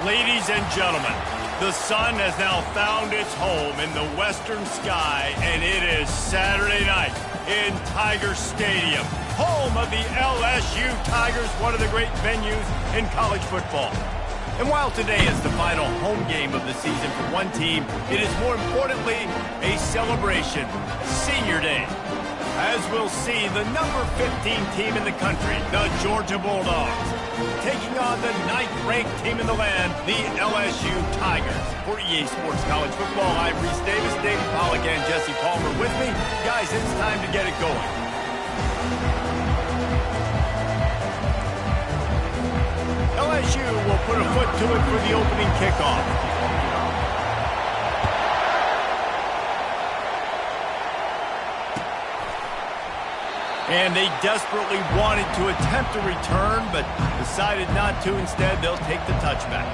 Ladies and gentlemen, the sun has now found its home in the western sky, and it is Saturday night in Tiger Stadium, home of the LSU Tigers, one of the great venues in college football. And while today is the final home game of the season for one team, it is more importantly a celebration, Senior Day. As we'll see, the number 15 team in the country, the Georgia Bulldogs, taking on the 9th-ranked team in the land, the LSU Tigers. For EA Sports College Football, I'm Reese Davis, David Pollack, and Jesse Palmer with me. Guys, it's time to get it going. LSU will put a foot to it for the opening kickoff. And they desperately wanted to attempt a return, but decided not to. Instead, they'll take the touchback.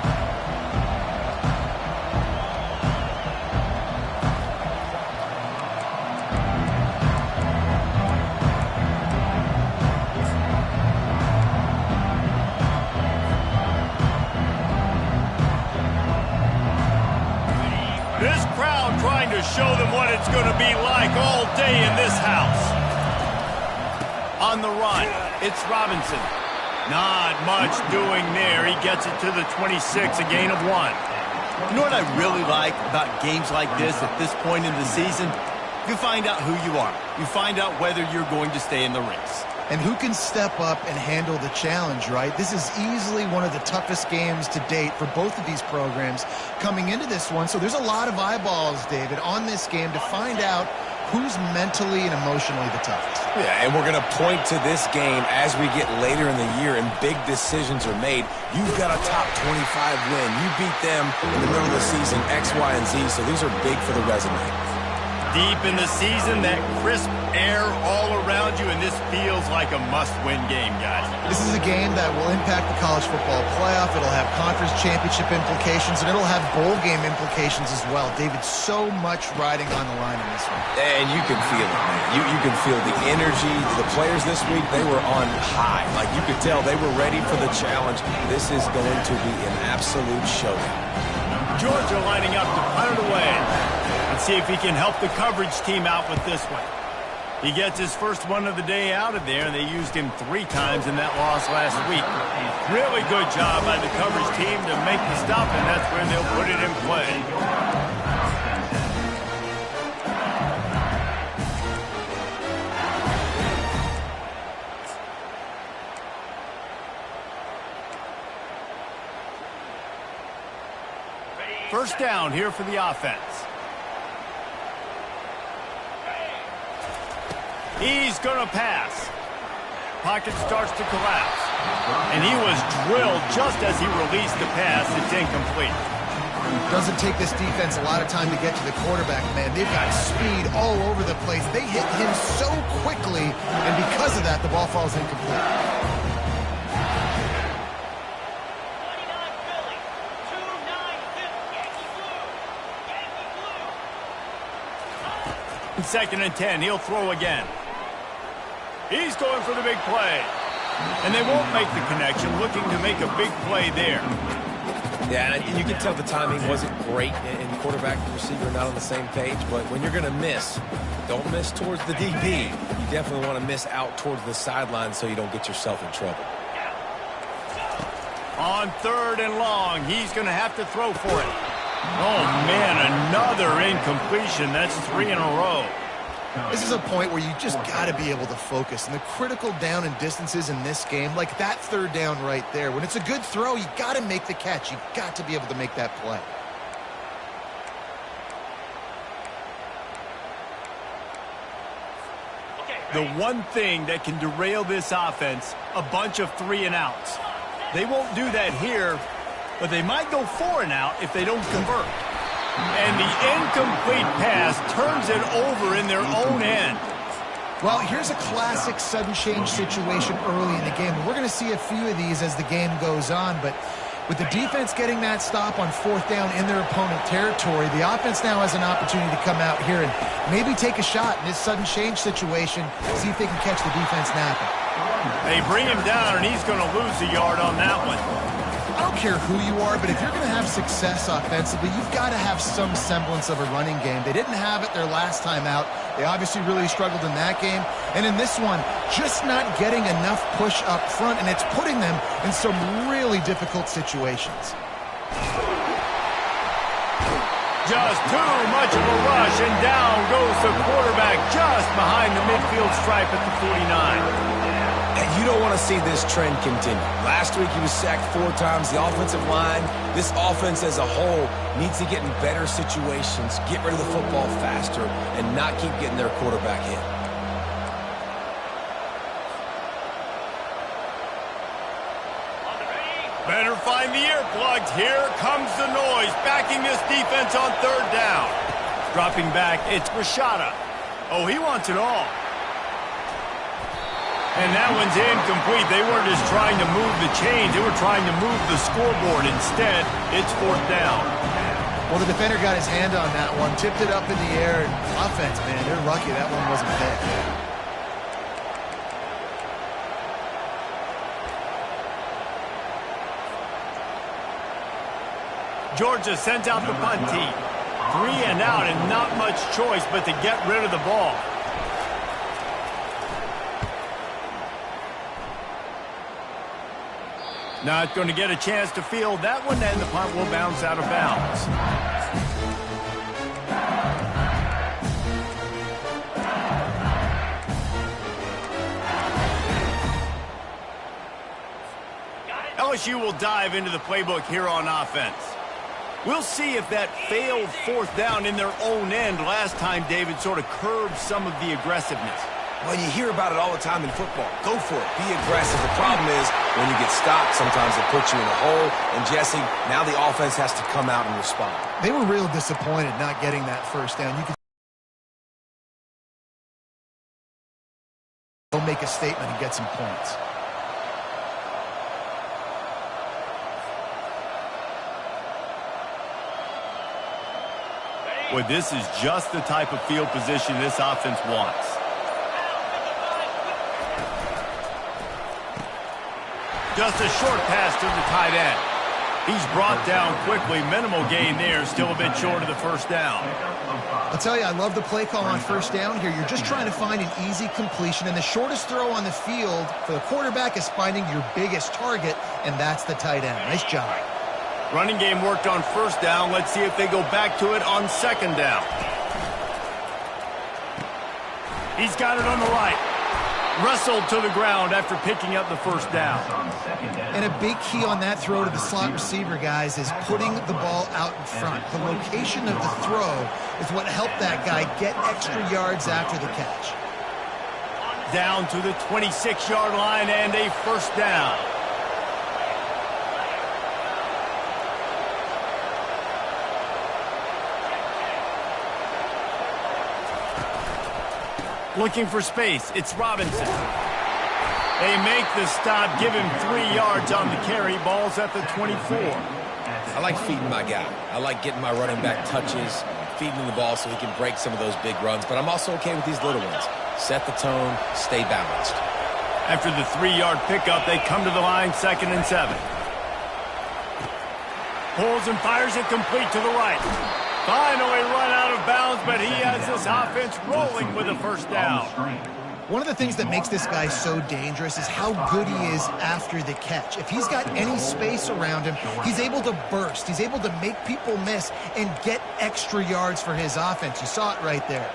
This crowd trying to show them what it's going to be like all day in this house. On the run, it's Robinson. Not much doing there. He gets it to the 26, a gain of 1. You know what I really like about games like this at this point in the season? You find out who you are. You find out whether you're going to stay in the race. And who can step up and handle the challenge, right? This is easily one of the toughest games to date for both of these programs coming into this one. So there's a lot of eyeballs, David, on this game to find out who's mentally and emotionally the toughest. Yeah, and we're going to point to this game as we get later in the year and big decisions are made. You've got a top 25 win. You beat them in the middle of the season, X, Y, and Z, so these are big for the resume. Deep in the season, that crisp air all around you, and this feels like a must-win game, guys. This is a game that will impact the college football playoff. It'll have conference championship implications, and it'll have bowl game implications as well. David, so much riding on the line in this one. And you can feel it, man. You can feel the energy. The players this week, they were on high. Like, you could tell they were ready for the challenge. This is going to be an absolute showdown. Georgia lining up to punt it away. Let's see if he can help the coverage team out with this one. He gets his first one of the day out of there, and they used him 3 times in that loss last week. Really good job by the coverage team to make the stop, and that's where they'll put it in play. First down here for the offense. He's going to pass. Pocket starts to collapse. And he was drilled just as he released the pass. It's incomplete. Doesn't take this defense a lot of time to get to the quarterback, man. They've got speed all over the place. They hit him so quickly, and because of that, the ball falls incomplete. Second and 10, he'll throw again. He's going for the big play. And they won't make the connection, looking to make a big play there. Yeah, and you can tell the timing wasn't great, and quarterback and receiver not on the same page, but when you're going to miss, don't miss towards the DB. You definitely want to miss out towards the sideline so you don't get yourself in trouble. On 3rd and long, he's going to have to throw for it. Oh, man, another incompletion. That's 3 in a row. This is a point where you just got to be able to focus. And the critical down and distances in this game, like that 3rd down right there, when it's a good throw, you got to make the catch. You've got to be able to make that play. The one thing that can derail this offense, a bunch of 3 and outs. They won't do that here, but they might go 4 and out if they don't convert. And the incomplete pass turns it over in their own end. Well, here's a classic sudden change situation early in the game. We're going to see a few of these as the game goes on, but with the defense getting that stop on 4th down in their opponent territory, the offense now has an opportunity to come out here and maybe take a shot in this sudden change situation, see if they can catch the defense napping. They bring him down, and he's going to lose a yard on that one. care who you are, but if you're going to have success offensively, you've got to have some semblance of a running game. They didn't have it their last time out. They obviously really struggled in that game. And in this one, just not getting enough push up front, and it's putting them in some really difficult situations. Just too much of a rush, and down goes the quarterback just behind the midfield stripe at the 49. And you don't want to see this trend continue. Last week he was sacked 4 times. The offensive line, this offense as a whole, needs to get in better situations, get rid of the football faster, and not keep getting their quarterback hit. Better find the earplugs. Here comes the noise, backing this defense on 3rd down. Dropping back, it's Rashada. Oh, he wants it all. And that one's incomplete. They weren't just trying to move the chains. They were trying to move the scoreboard. Instead, it's 4th down. Well, the defender got his hand on that one, tipped it up in the air. Offense, man, they're lucky that one wasn't there. Georgia sends out the punt team. 3 and out, and not much choice but to get rid of the ball. Not going to get a chance to field that one, and the punt will bounce out of bounds. LSU will dive into the playbook here on offense. We'll see if that failed 4th down in their own end last time, David, sort of curbed some of the aggressiveness. Well, you hear about it all the time in football. Go for it. Be aggressive. The problem is when you get stopped, sometimes it puts you in a hole. And, Jesse, now the offense has to come out and respond. They were real disappointed not getting that 1st down. You could go make a statement and get some points. Well, this is just the type of field position this offense wants. Just a short pass to the tight end. He's brought down quickly. Minimal gain there. Still a bit short of the 1st down. I'll tell you, I love the play call on 1st down here. You're just trying to find an easy completion, and the shortest throw on the field for the quarterback is finding your biggest target, and that's the tight end. Nice job. Running game worked on 1st down. Let's see if they go back to it on 2nd down. He's got it on the right. Wrestled to the ground after picking up the 1st down. And a big key on that throw to the slot receiver, guys, is putting the ball out in front. The location of the throw is what helped that guy get extra yards after the catch. Down to the 26-yard line and a 1st down. Looking for space. It's Robinson. They make the stop, give him 3 yards on the carry. Ball's at the 24. I like feeding my guy. I like getting my running back touches, feeding him the ball so he can break some of those big runs. But I'm also okay with these little ones. Set the tone, stay balanced. After the 3-yard pickup, they come to the line, 2nd and 7. Pulls and fires it complete to the right. Finally run out of bounds, but he has this offense rolling with a 1st down. One of the things that makes this guy so dangerous is how good he is after the catch. If he's got any space around him, he's able to burst. He's able to make people miss and get extra yards for his offense. You saw it right there.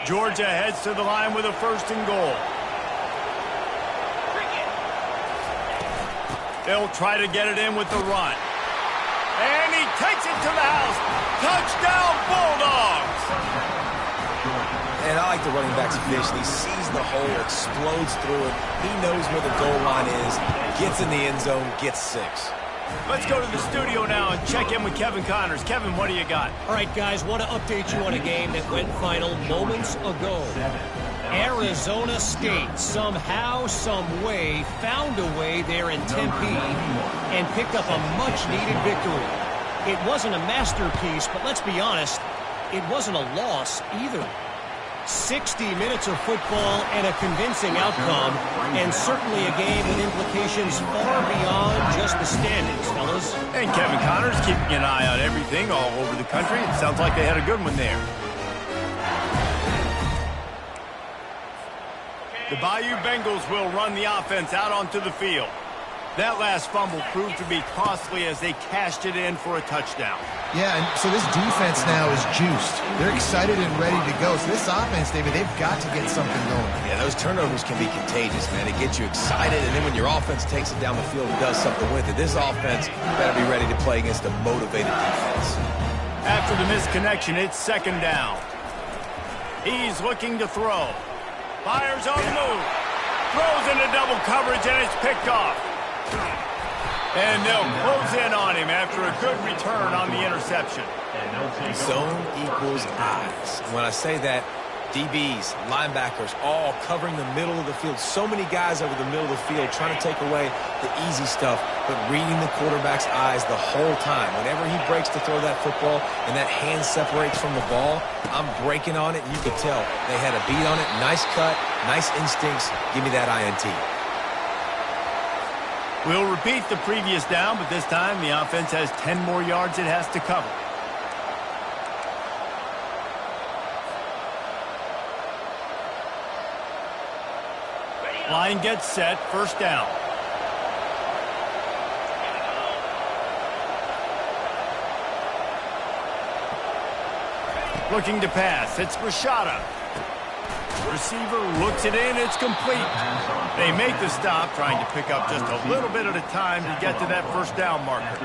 Georgia heads to the line with a 1st and goal. They'll try to get it in with the run. And he takes it to the house. Touchdown, Bulldogs! And I like the running back's vision. He sees the hole, explodes through it. He knows where the goal line is, gets in the end zone, gets 6. Let's go to the studio now and check in with Kevin Connors. Kevin, what do you got? All right, guys, want to update you on a game that went final moments ago. Arizona State somehow, some way, found a way there in Tempe and picked up a much-needed victory. It wasn't a masterpiece, but let's be honest, it wasn't a loss either. 60 minutes of football and a convincing outcome, and certainly a game with implications far beyond just the standings, fellas. And Kevin Connors keeping an eye on everything all over the country. It sounds like they had a good one there. The Bayou Bengals will run the offense out onto the field. That last fumble proved to be costly as they cashed it in for a touchdown. Yeah, and so this defense now is juiced. They're excited and ready to go. So this offense, David, they've got to get something going. Yeah, those turnovers can be contagious, man. It gets you excited, and then when your offense takes it down the field and does something with it, this offense better be ready to play against a motivated defense. After the misconnection, it's second down. He's looking to throw. Fires on the move. Throws into double coverage, and it's picked off. And they'll close in on him after a good return on the interception. Zone equals eyes. When I say that, DBs, linebackers, all covering the middle of the field. So many guys over the middle of the field trying to take away the easy stuff, but reading the quarterback's eyes the whole time. Whenever he breaks to throw that football and that hand separates from the ball, I'm breaking on it, and you could tell they had a beat on it. Nice cut, nice instincts. Give me that INT. We'll repeat the previous down, but this time the offense has 10 more yards it has to cover. Line gets set, first down. Looking to pass, it's Rashada. Receiver looks it in, it's complete. They make the stop, trying to pick up just a little bit at a time to get to that first down marker.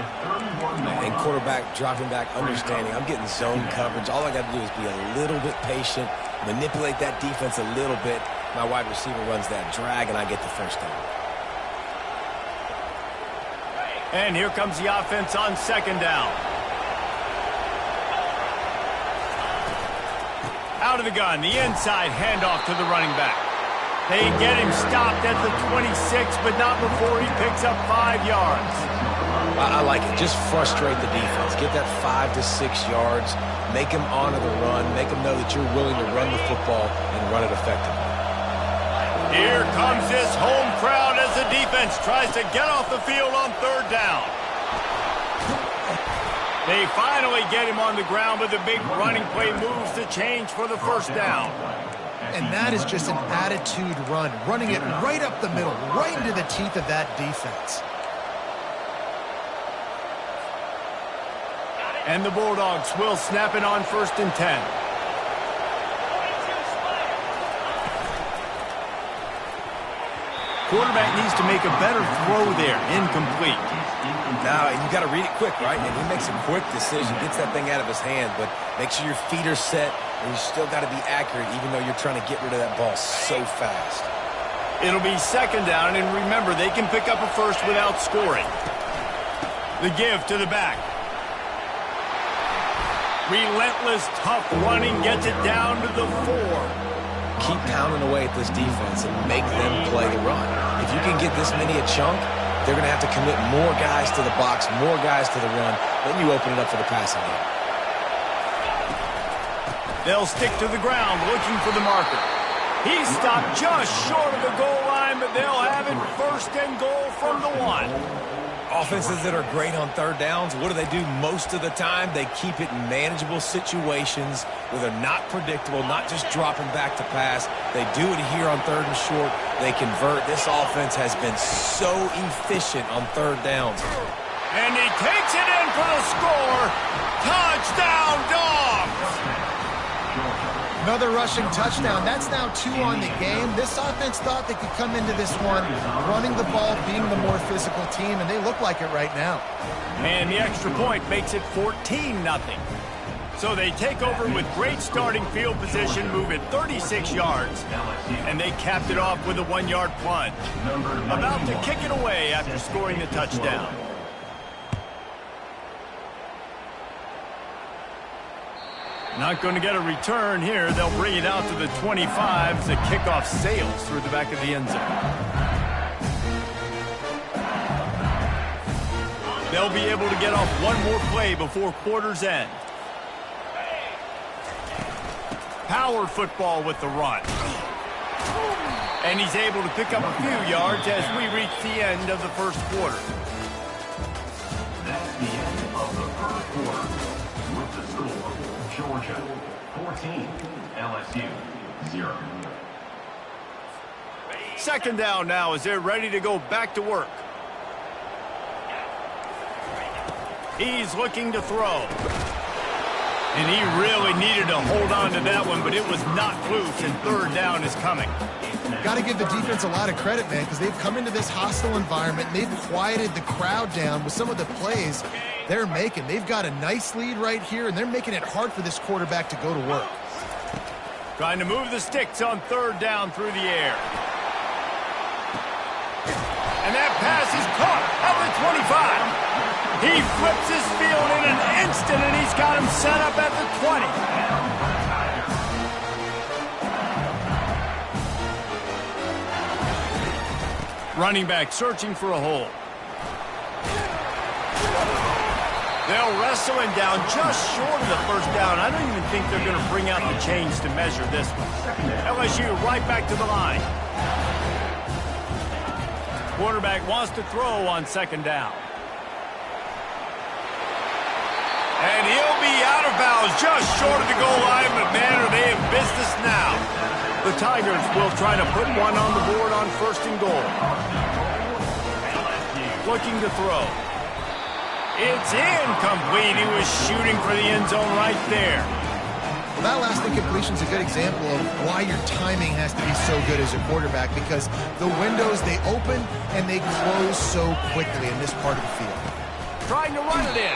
And quarterback dropping back, understanding I'm getting zone coverage. All I got to do is be a little bit patient, manipulate that defense a little bit. My wide receiver runs that drag, and I get the first down. And here comes the offense on second down. Out of the gun, the inside handoff to the running back. They get him stopped at the 26, but not before he picks up 5 yards. I like it. Just frustrate the defense. Get that 5 to 6 yards. Make them honor the run. Make them know that you're willing to run the football and run it effectively. Here comes this home crowd as the defense tries to get off the field on third down. They finally get him on the ground, but the big running play moves the change for the first down. And that is just an attitude run, running it right up the middle, right into the teeth of that defense. And the Bulldogs will snap it on first and 10. Quarterback needs to make a better throw there. Incomplete. Now, you got to read it quick, right? And he makes a quick decision, gets that thing out of his hand, but make sure your feet are set, and you still got to be accurate, even though you're trying to get rid of that ball so fast. It'll be second down, and remember, they can pick up a first without scoring. The give to the back. Relentless, tough running gets it down to the 4. Keep pounding away at this defense and make them play the run. If you can get this many a chunk, they're going to have to commit more guys to the box, more guys to the run. Then you open it up for the passing game. They'll stick to the ground looking for the marker. He's stopped just short of the goal line, but they'll have it first and goal from the 1. Offenses that are great on third downs, what do? Most of the time, they keep it in manageable situations where they're not predictable, not just dropping back to pass. They do it here on third and short. They convert. This offense has been so efficient on third downs. And he takes it in for the score. Touchdown, Dogs! Another rushing touchdown. That's now 2 on the game. This offense thought they could come into this one running the ball, being the more physical team, and they look like it right now. And the extra point makes it 14-0. So they take over with great starting field position, moving 36 yards, and they capped it off with a 1-yard plunge. About to kick it away after scoring the touchdown. Not going to get a return here. They'll bring it out to the 25 as the kickoff sails through the back of the end zone. They'll be able to get off one more play before quarter's end. power football with the run. And he's able to pick up a few yards as we reach the end of the first quarter. That's the end of the first quarter. With the score, Georgia 14, LSU 0. Second down now as they're ready to go back to work. He's looking to throw. And he really needed to hold on to that one, but it was not loose, and third down is coming. Got to give the defense a lot of credit, man, because they've come into this hostile environment, and they've quieted the crowd down with some of the plays they're making. They've got a nice lead right here, and they're making it hard for this quarterback to go to work. Trying to move the sticks on third down through the air. And that pass is caught at the 25. He flips his field in an instant, and he's got him set up at the 20. Running back searching for a hole. They'll wrestle him down just short of the first down. I don't even think they're going to bring out the chains to measure this one. LSU right back to the line. Quarterback wants to throw on second down. And he'll be out of bounds just short of the goal line, but man, are they in business now. The Tigers will try to put one on the board on first and goal. Looking to throw. It's incomplete. He was shooting for the end zone right there. Well, that last incompletion is a good example of why your timing has to be so good as a quarterback, because the windows, they open and they close so quickly in this part of the field. Trying to run it in.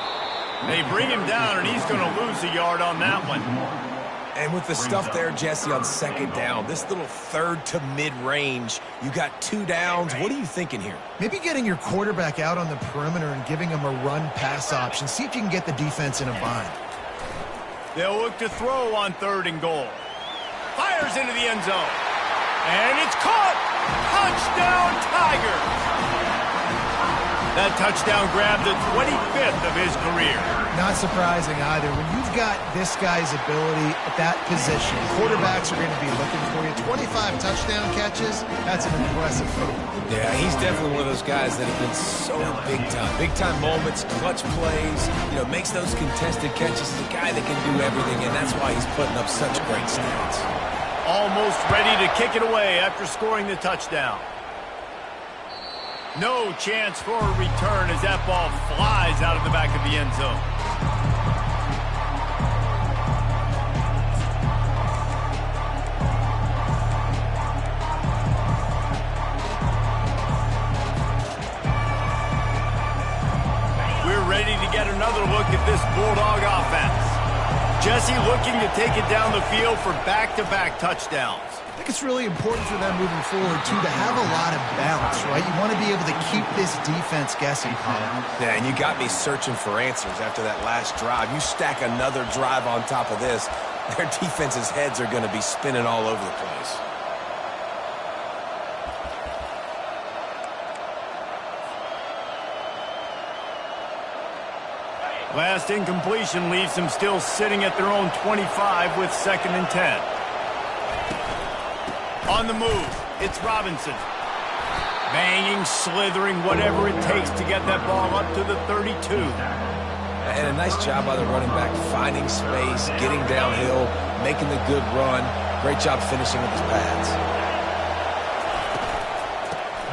They bring him down, and he's going to lose a yard on that one. And with the stuff there, Jesse, on second down, this little third to mid-range, you got 2 downs. What are you thinking here? Maybe getting your quarterback out on the perimeter and giving him a run-pass option. See if you can get the defense in a bind. They'll look to throw on third and goal. Fires into the end zone. And it's caught! Touchdown, Tigers! That touchdown grabbed the 25th of his career. Not surprising either. When you've got this guy's ability at that position, quarterbacks are going to be looking for you. 25 touchdown catches, that's an impressive feat. Yeah, he's definitely one of those guys that have been so big time. Big time moments, clutch plays, makes those contested catches. He's a guy that can do everything, and that's why he's putting up such great stats. Almost ready to kick it away after scoring the touchdown. No chance for a return as that ball flies out of the back of the end zone. We're ready to get another look at this Bulldog offense. Jesse looking to take it down the field for back-to-back touchdowns. I think it's really important for them moving forward, too, to have a lot of balance, right? You want to be able to keep this defense guessing, Colin. Yeah, and you got me searching for answers after that last drive. You stack another drive on top of this, their defense's heads are going to be spinning all over the place. Last incompletion leaves them still sitting at their own 25 with 2nd and 10. On the move, it's Robinson. Banging, slithering, whatever it takes to get that ball up to the 32. And a nice job by the running back, finding space, getting downhill, making the good run. Great job finishing with his pads.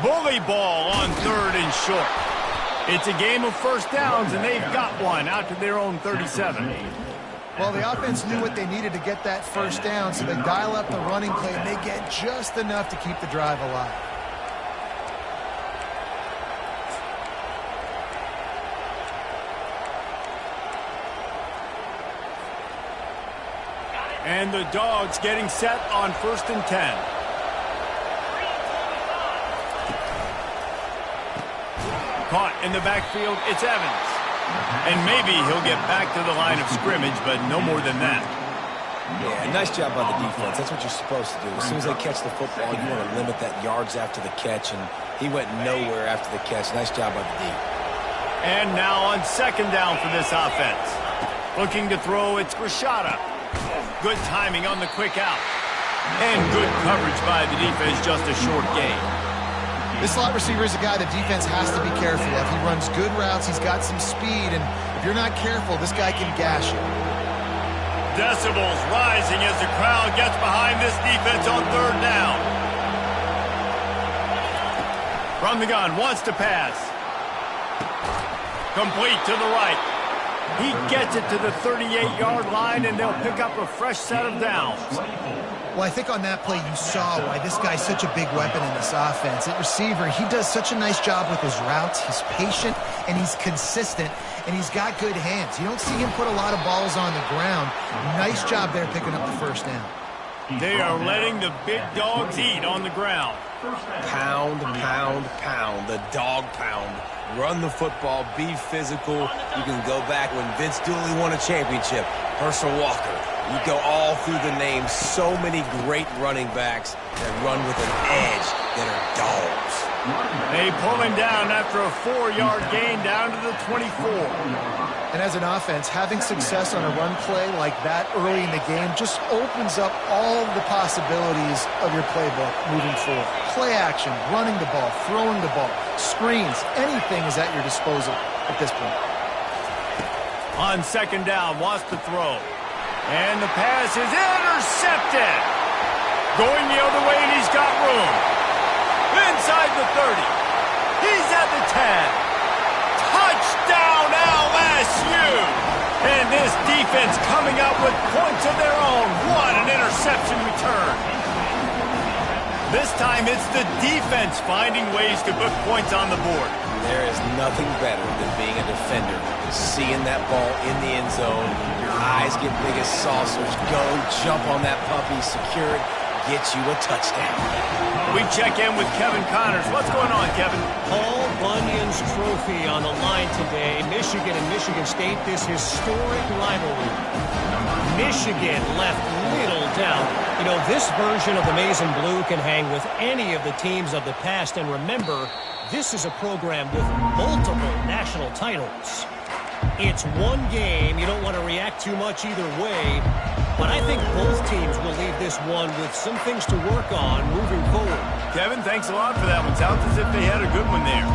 Bully ball on third and short. It's a game of first downs, and they've got one out to their own 37. Well, the offense knew what they needed to get that first down, so they dial up the running play, and they get just enough to keep the drive alive. And the Dogs getting set on 1st and 10. Caught in the backfield, it's Evans. And maybe he'll get back to the line of scrimmage, but no more than that. Yeah, nice job by the defense. That's what you're supposed to do. As soon as they catch the football, you want to limit that yards after the catch, and he went nowhere after the catch. Nice job by the D. And now on 2nd down for this offense. Looking to throw, it's Grishada. Good timing on the quick out. And good coverage by the defense, just a short gain. This slot receiver is a guy the defense has to be careful of. He runs good routes, he's got some speed, and if you're not careful, this guy can gash you. Decibels rising as the crowd gets behind this defense on third down. From the gun, wants to pass. Complete to the right. He gets it to the 38-yard line, and they'll pick up a fresh set of downs. Well, I think on that play you saw why this guy's such a big weapon in this offense. At receiver, he does such a nice job with his routes. He's patient, and he's consistent, and he's got good hands. You don't see him put a lot of balls on the ground. Nice job there picking up the first down. They are letting the big dogs eat on the ground. Pound, pound, pound. The dog pound. Run the football, be physical. You can go back when Vince Dooley won a championship. Herschel Walker. You go all through the names. So many great running backs that run with an edge that are dogs. They pull him down after a 4-yard gain down to the 24. And as an offense, having success on a run play like that early in the game just opens up all the possibilities of your playbook moving forward. Play action, running the ball, throwing the ball, screens, anything is at your disposal at this point. On second down, wants to throw. And the pass is intercepted. Going the other way, and he's got room. Inside the 30. He's at the 10. Touchdown, LSU! And this defense coming up with points of their own. What an interception return. This time it's the defense finding ways to put points on the board. There is nothing better than being a defender. Seeing that ball in the end zone, your eyes get big as saucers. Go, jump on that puppy, secure it, get you a touchdown. We check in with Kevin Connors. What's going on, Kevin? Paul Bunyan's trophy on the line today. Michigan and Michigan State, this historic rivalry. Michigan left little doubt. You know, this version of the Maize and Blue can hang with any of the teams of the past. And remember, this is a program with multiple national titles. It's one game. You don't want to react too much either way. But I think both teams will leave this one with some things to work on moving forward. Kevin, thanks a lot for that one. Sounds as if they had a good one there.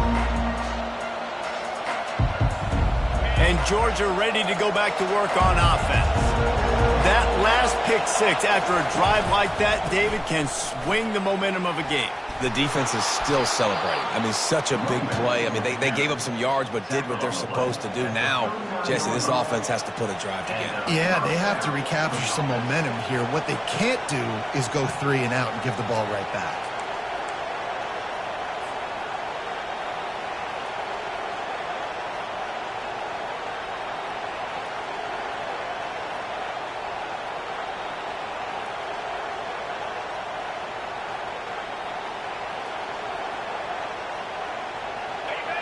And Georgia ready to go back to work on offense. That last pick six after a drive like that, David, can swing the momentum of a game. The defense is still celebrating. I mean, such a big play. I mean, they gave up some yards but did what they're supposed to do. Now, Jesse, this offense has to put a drive together. Yeah, they have to recapture some momentum here. What they can't do is go 3 and out and give the ball right back.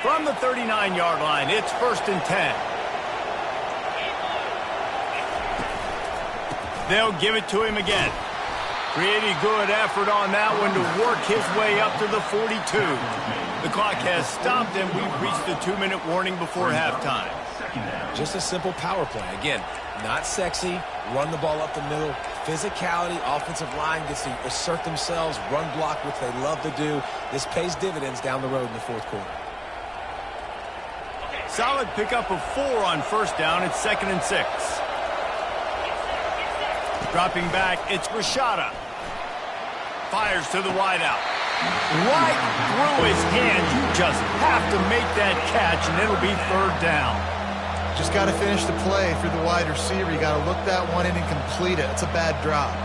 From the 39-yard line, it's 1st and 10. They'll give it to him again. Pretty good effort on that one to work his way up to the 42. The clock has stopped, and we've reached the 2-minute warning before halftime. Just a simple power play. Again, not sexy, run the ball up the middle. Physicality, offensive line gets to assert themselves, run block, which they love to do. This pays dividends down the road in the 4th quarter. Solid pickup of 4 on 1st down. It's 2nd and 6. Dropping back, it's Rashada. Fires to the wideout. Right through his hands. You just have to make that catch, and it'll be 3rd down. Just got to finish the play through the wide receiver. You got to look that one in and complete it. It's a bad drop.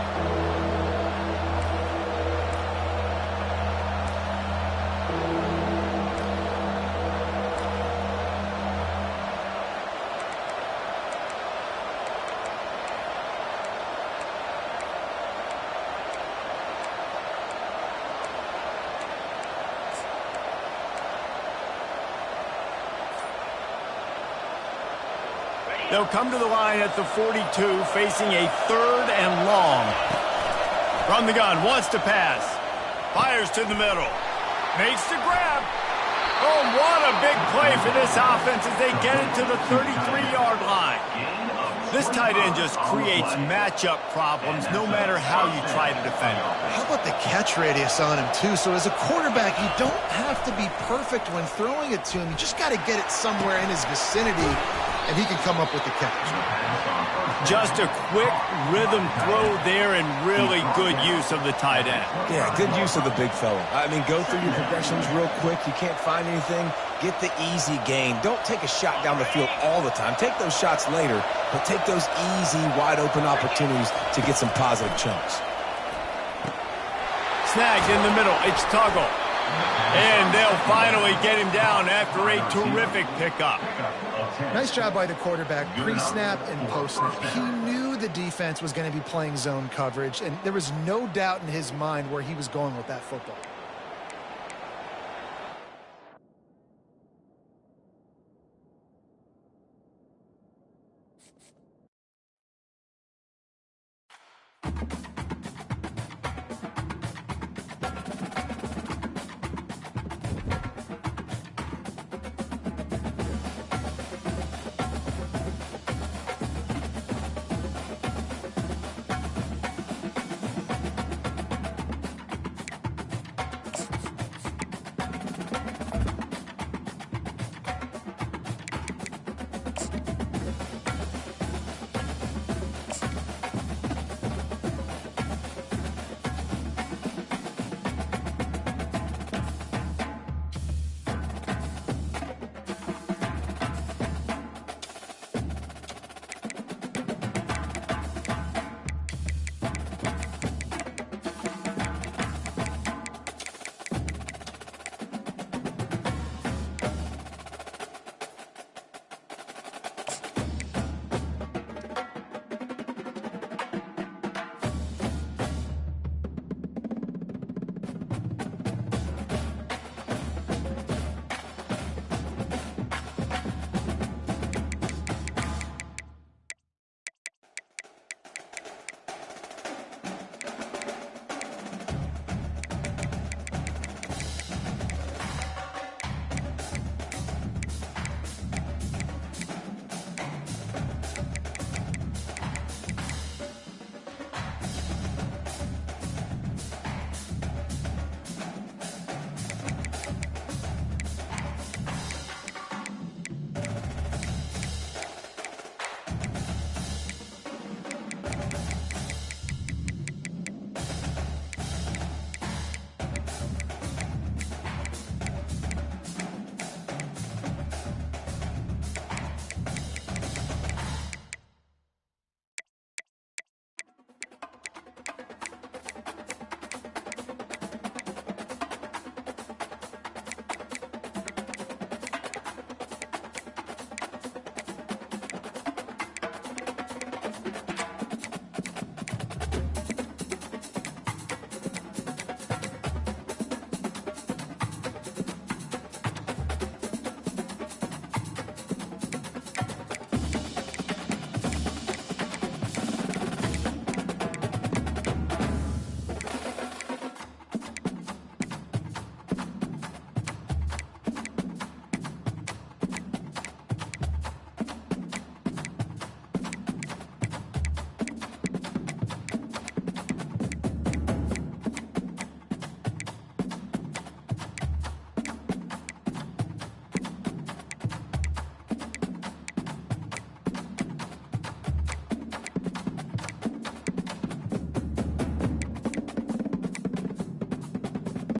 They'll come to the line at the 42, facing a 3rd and long. From the gun, wants to pass. Fires to the middle. Makes the grab. Oh, what a big play for this offense as they get it to the 33-yard line. This tight end just creates matchup problems no matter how you try to defend him. How about the catch radius on him, too? So as a quarterback, you don't have to be perfect when throwing it to him. You just got to get it somewhere in his vicinity, and he can come up with the catch. Just a quick rhythm throw there and really good use of the tight end. Yeah, good use of the big fella. I mean, go through your progressions real quick. You can't find anything. Get the easy gain. Don't take a shot down the field all the time. Take those shots later, but take those easy, wide-open opportunities to get some positive chunks. Snagged in the middle. It's Tuggle. And they'll finally get him down after a terrific pickup. Nice job by the quarterback, pre-snap and post-snap. He knew the defense was going to be playing zone coverage, and there was no doubt in his mind where he was going with that football.